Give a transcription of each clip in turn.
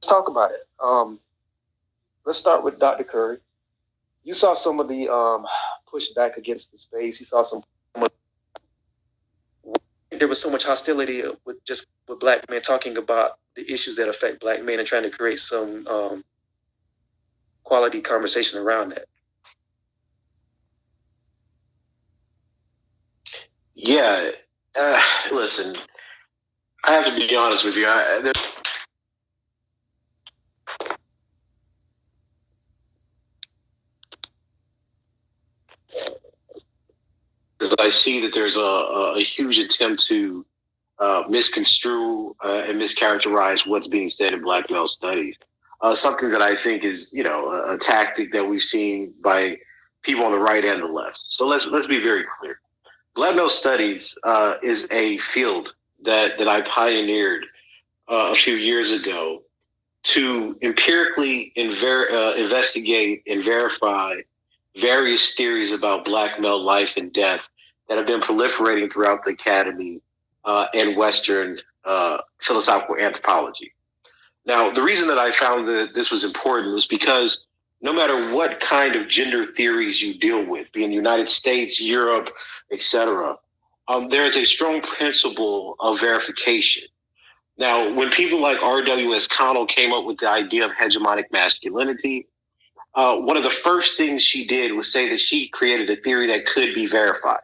talk about it. Let's start with Dr. Curry. You saw some of the pushback against the space. You saw some. There was so much hostility with black men talking about the issues that affect black men and trying to create some quality conversation around that. Yeah, listen, I have to be honest with you. I see that there's a huge attempt to misconstrue and mischaracterize what's being said in Black male studies. Something that I think is, a tactic that we've seen by people on the right and the left. So let's be very clear. Black male studies is a field that I pioneered a few years ago to empirically investigate and verify various theories about black male life and death that have been proliferating throughout the academy and Western philosophical anthropology. Now, the reason that I found that this was important was because no matter what kind of gender theories you deal with, be in the United States, Europe, etc., there is a strong principle of verification. Now, when people like R.W.S. Connell came up with the idea of hegemonic masculinity, one of the first things she did was say that she created a theory that could be verified.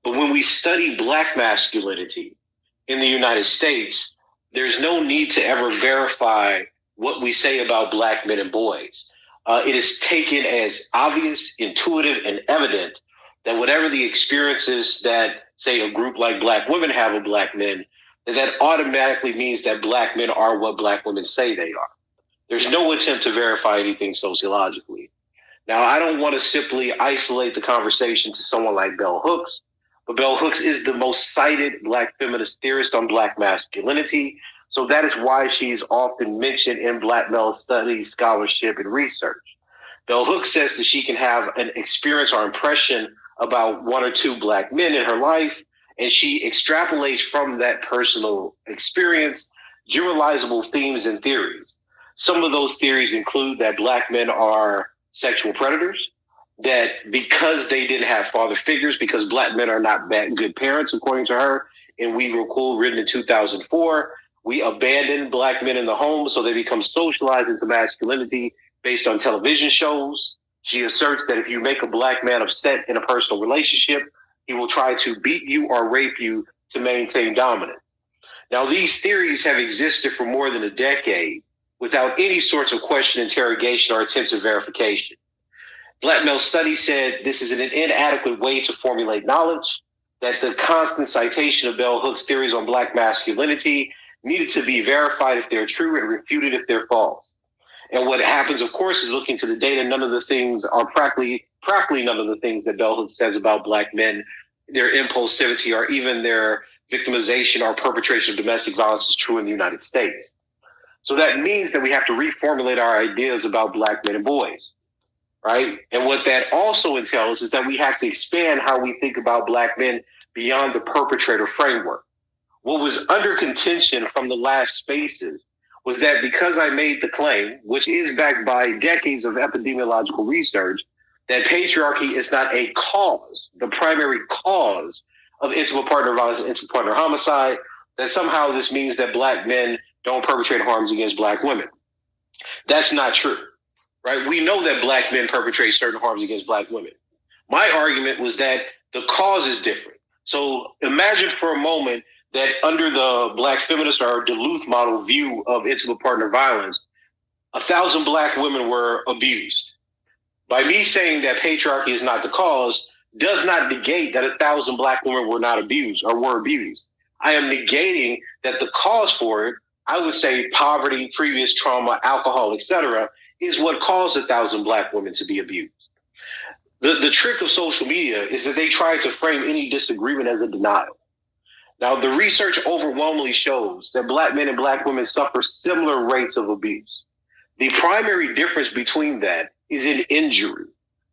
But when we study black masculinity in the United States, there's no need to ever verify what we say about black men and boys. It is taken as obvious, intuitive, and evident that whatever the experiences that, say, a group like black women have of black men, that automatically means that black men are what black women say they are. There's no attempt to verify anything sociologically. Now, I don't want to simply isolate the conversation to someone like Bell Hooks, but Bell Hooks is the most cited black feminist theorist on black masculinity. So that is why she's often mentioned in black male studies, scholarship, and research. Bell Hooks says that she can have an experience or impression about one or two black men in her life, and she extrapolates from that personal experience generalizable themes and theories. Some of those theories include that black men are sexual predators, that because they didn't have father figures, because black men are not bad, good parents, according to her, in We Were Cool, written in 2004, we abandon black men in the home so they become socialized into masculinity based on television shows. She asserts that if you make a black man upset in a personal relationship, he will try to beat you or rape you to maintain dominance. Now, these theories have existed for more than a decade without any sorts of question, interrogation, or attempts at verification. Black male study said this is an inadequate way to formulate knowledge, that the constant citation of Bell Hooks' theories on black masculinity needed to be verified if they're true and refuted if they're false. And what happens, of course, is looking to the data. None of the things are practically none of the things that Bell Hooks says about black men, their impulsivity, or even their victimization or perpetration of domestic violence is true in the United States. So that means that we have to reformulate our ideas about black men and boys, right? And what that also entails is that we have to expand how we think about black men beyond the perpetrator framework. What was under contention from the last spaces was that because I made the claim, which is backed by decades of epidemiological research, that patriarchy is not a cause, the primary cause of intimate partner violence and intimate partner homicide, that somehow this means that black men don't perpetrate harms against black women. That's not true, right? We know that black men perpetrate certain harms against black women. My argument was that the cause is different. So imagine for a moment that under the black feminist or Duluth model view of intimate partner violence, 1,000 black women were abused. By me saying that patriarchy is not the cause does not negate that 1,000 black women were not abused or were abused. I am negating that the cause for it, I would say poverty, previous trauma, alcohol, etc., is what caused 1,000 black women to be abused. The trick of social media is that they try to frame any disagreement as a denial. Now, the research overwhelmingly shows that black men and black women suffer similar rates of abuse. The primary difference between that is in injury.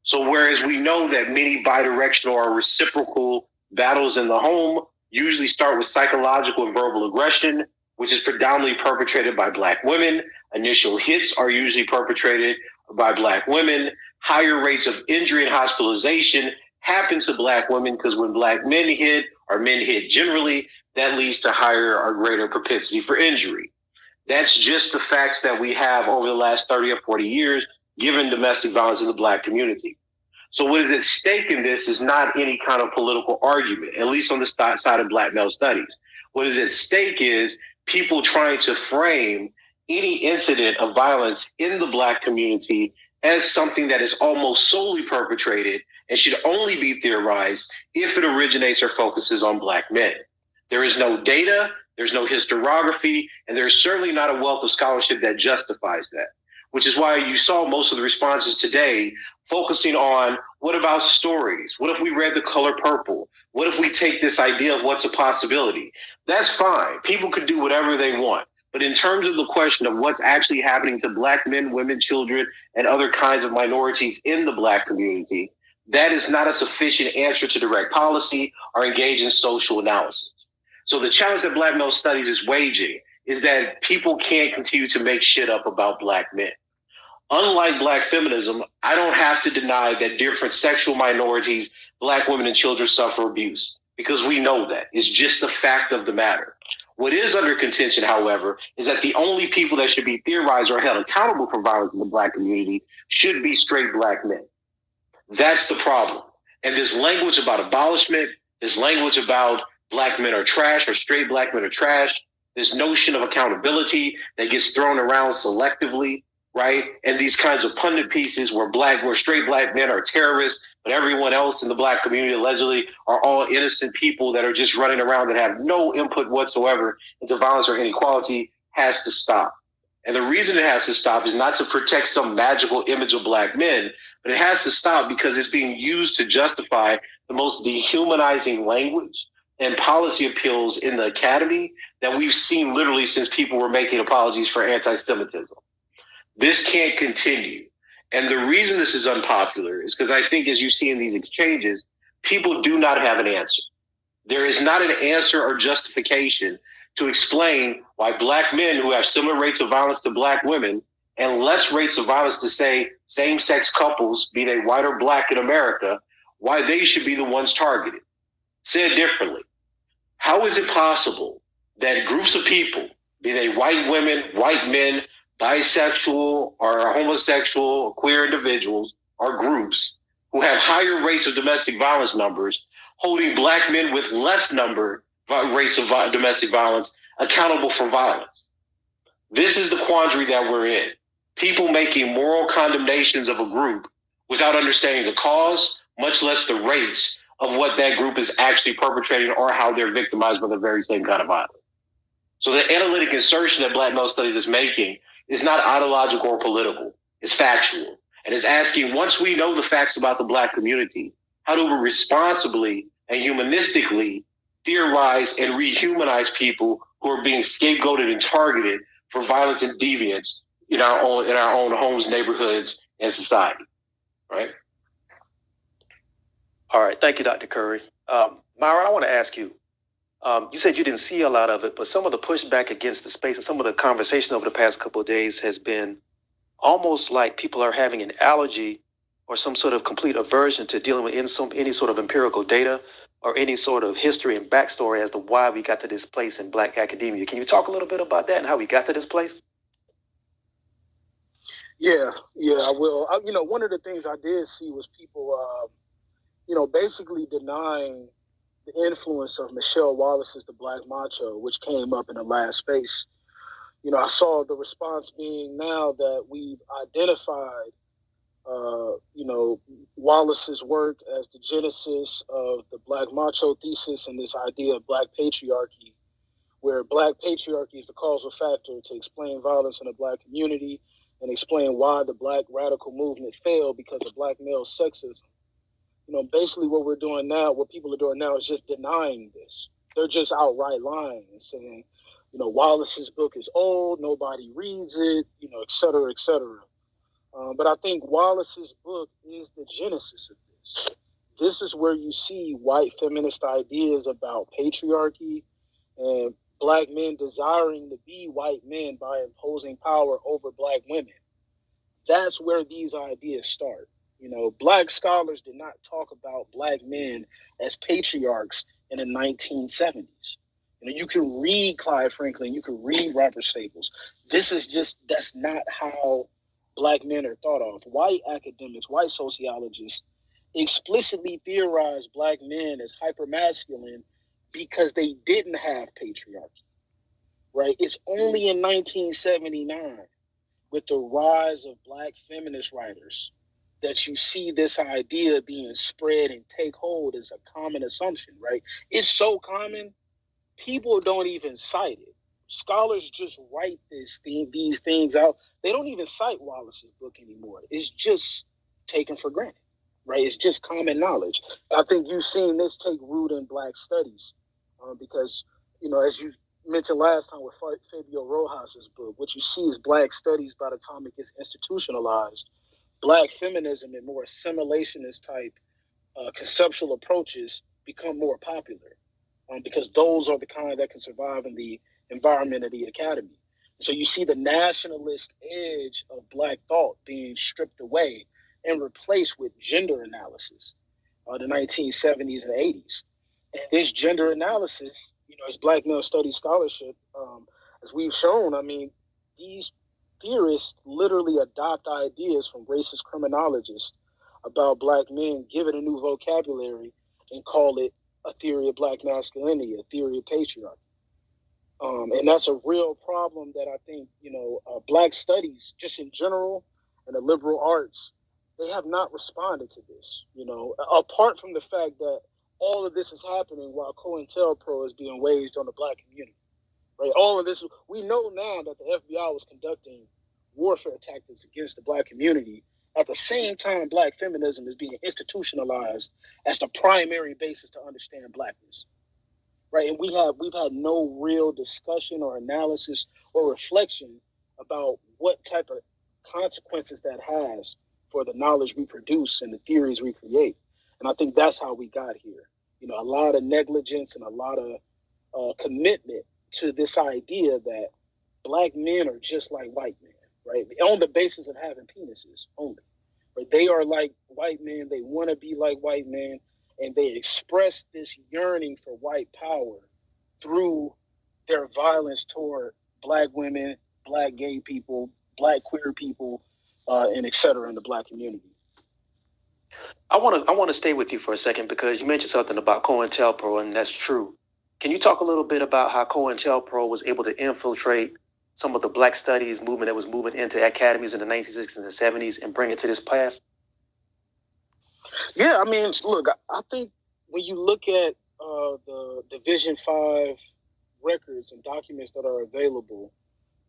So whereas we know that many bidirectional or reciprocal battles in the home usually start with psychological and verbal aggression, which is predominantly perpetrated by black women, Initial hits are usually perpetrated by Black women. Higher rates of injury and hospitalization happen to Black women because when Black men hit, or men hit generally, that leads to higher or greater propensity for injury. That's just the facts that we have over the last 30 or 40 years, given domestic violence in the Black community. So what is at stake in this is not any kind of political argument, at least on the side of Black male studies. What is at stake is people trying to frame any incident of violence in the Black community as something that is almost solely perpetrated and should only be theorized if it originates or focuses on Black men. There is no data, there's no historiography, and there's certainly not a wealth of scholarship that justifies that, which is why you saw most of the responses today focusing on what about stories? What if we read The Color Purple? What if we take this idea of what's a possibility? That's fine. People can do whatever they want. But in terms of the question of what's actually happening to Black men, women, children, and other kinds of minorities in the Black community, that is not a sufficient answer to direct policy or engage in social analysis. So the challenge that Black male studies is waging is that people can't continue to make shit up about Black men. Unlike Black feminism, I don't have to deny that different sexual minorities, Black women and children suffer abuse, because we know that. It's just the fact of the matter. What is under contention, however, is that the only people that should be theorized or held accountable for violence in the Black community should be straight Black men. That's the problem. And this language about abolishment, this language about Black men are trash or straight Black men are trash, this notion of accountability that gets thrown around selectively, right? And these kinds of pundit pieces where straight Black men are terrorists, but everyone else in the Black community allegedly are all innocent people that are just running around that have no input whatsoever into violence or inequality has to stop. And the reason it has to stop is not to protect some magical image of Black men, but it has to stop because it's being used to justify the most dehumanizing language and policy appeals in the academy that we've seen literally since people were making apologies for anti-Semitism. This can't continue. And the reason this is unpopular is because I think, as you see in these exchanges, people do not have an answer. There is not an answer or justification to explain why Black men who have similar rates of violence to Black women and less rates of violence to, say, same-sex couples, be they white or Black in America, why they should be the ones targeted. Said differently, how is it possible that groups of people, be they white women, white men, bisexual or homosexual or queer individuals or groups who have higher rates of domestic violence numbers, holding Black men with less rates of domestic violence accountable for violence? This is the quandary that we're in. People making moral condemnations of a group without understanding the cause, much less the rates of what that group is actually perpetrating or how they're victimized by the very same kind of violence. So the analytic insertion that Black male studies is making is not ideological or political. It's factual. And it's asking, once we know the facts about the Black community, how do we responsibly and humanistically theorize and rehumanize people who are being scapegoated and targeted for violence and deviance in our own homes, neighborhoods, and society, right? All right. Thank you, Dr. Curry. Myron, I want to ask you, you said you didn't see a lot of it, but some of the pushback against the space and some of the conversation over the past couple of days has been almost like people are having an allergy or some sort of complete aversion to dealing with any sort of empirical data or any sort of history and backstory as to why we got to this place in Black academia. Can you talk a little bit about that and how we got to this place? Yeah, I will. One of the things I did see was people, basically denying the influence of Michelle Wallace's The Black Macho, which came up in the last space. I saw the response being now that we've identified, Wallace's work as the genesis of the Black Macho thesis and this idea of Black patriarchy, where Black patriarchy is the causal factor to explain violence in the Black community and explain why the Black radical movement failed because of Black male sexism. Basically what people are doing now is just denying this. They're just outright lying and saying, Wallace's book is old, nobody reads it, et cetera, et cetera. But I think Wallace's book is the genesis of this. This is where you see white feminist ideas about patriarchy and black men desiring to be white men by imposing power over black women. That's where these ideas start. Black scholars did not talk about black men as patriarchs in the 1970s. You can read Clive Franklin, you can read Robert Staples. That's not how black men are thought of. White academics, white sociologists explicitly theorize black men as hypermasculine because they didn't have patriarchy, right? It's only in 1979 with the rise of black feminist writers that you see this idea being spread and take hold as a common assumption, right? It's so common, people don't even cite it. Scholars just write these things out. They don't even cite Wallace's book anymore. It's just taken for granted, right? It's just common knowledge. I think you've seen this take root in black studies because, as you mentioned last time with Fabio Rojas's book, what you see is black studies by the time it gets institutionalized. Black feminism and more assimilationist type conceptual approaches become more popular because those are the kind that can survive in the environment of the academy. So you see the nationalist edge of black thought being stripped away and replaced with gender analysis, the 1970s and 80s. And this gender analysis, as black male studies scholarship, as we've shown, these theorists literally adopt ideas from racist criminologists about black men, give it a new vocabulary, and call it a theory of black masculinity, a theory of patriarchy. And that's a real problem that I think, black studies, just in general, and the liberal arts, they have not responded to this, apart from the fact that all of this is happening while COINTELPRO is being waged on the black community, right? All of this, we know now that the FBI was conducting warfare tactics against the black community. At the same time, black feminism is being institutionalized as the primary basis to understand blackness, right? And we've had no real discussion or analysis or reflection about what type of consequences that has for the knowledge we produce and the theories we create. And I think that's how we got here. A lot of negligence and a lot of commitment to this idea that black men are just like white men, right? On the basis of having penises only. Right? They are like white men. They want to be like white men, and they express this yearning for white power through their violence toward black women, black gay people, black queer people, and et cetera in the black community. I want to stay with you for a second because you mentioned something about COINTELPRO, and that's true. Can you talk a little bit about how COINTELPRO was able to infiltrate some of the Black studies movement that was moving into academies in the 1960s and 70s and bring it to this class? Yeah, look, I think when you look at the Division 5 records and documents that are available,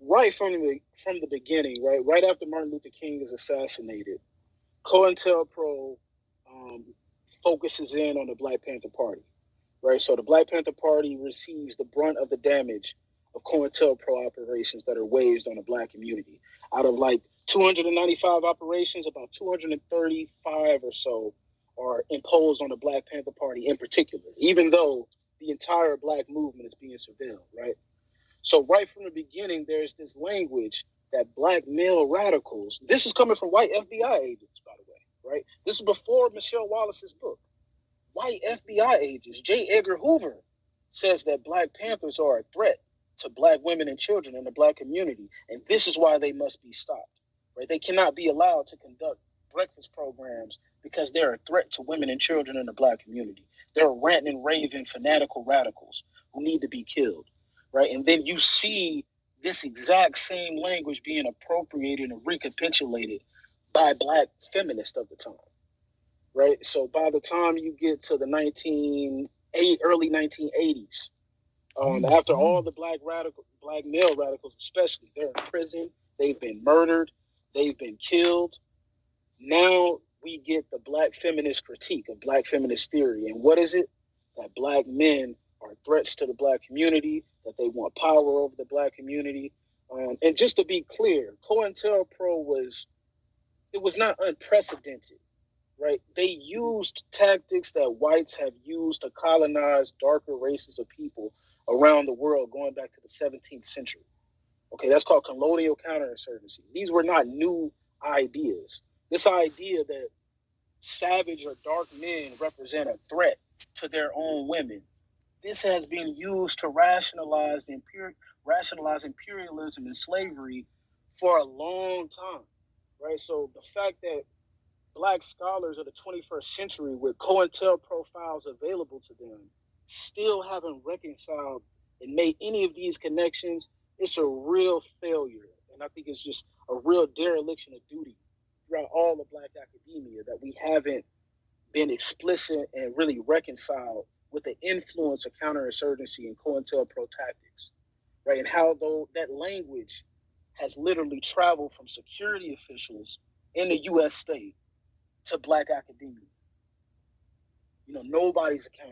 right from the beginning, right after Martin Luther King is assassinated, COINTELPRO focuses in on the Black Panther Party, right? So the Black Panther Party receives the brunt of the damage of COINTELPRO operations that are waged on the black community. Out of like 295 operations, about 235 or so are imposed on the Black Panther Party in particular, even though the entire black movement is being surveilled, right? So right from the beginning, there's this language that black male radicals, this is coming from white FBI agents, by the way, right? This is before Michelle Wallace's book. White FBI agents, J. Edgar Hoover, says that Black Panthers are a threat to black women and children in the black community, and this is why they must be stopped. Right? They cannot be allowed to conduct breakfast programs because they're a threat to women and children in the black community. They're ranting and raving fanatical radicals who need to be killed. Right? And then you see this exact same language being appropriated and recapitulated by black feminists of the time. Right? So by the time you get to the early 1980s, after all the black male radicals especially, they're in prison, they've been murdered, they've been killed. Now we get the black feminist critique of black feminist theory. And what is it? That black men are threats to the black community, that they want power over the black community. And just to be clear, COINTELPRO was not unprecedented. Right? They used tactics that whites have used to colonize darker races of people around the world going back to the 17th century. Okay, that's called colonial counterinsurgency. These were not new ideas. This idea that savage or dark men represent a threat to their own women, this has been used to rationalize imperialism and slavery for a long time, right? So the fact that Black scholars of the 21st century with COINTELPRO available to them still haven't reconciled and made any of these connections, it's a real failure. And I think it's just a real dereliction of duty throughout all of Black academia that we haven't been explicit and really reconciled with the influence of counterinsurgency and COINTELPRO tactics, right? And how though that language has literally traveled from security officials in the U.S. state to Black academia. Nobody's accountable.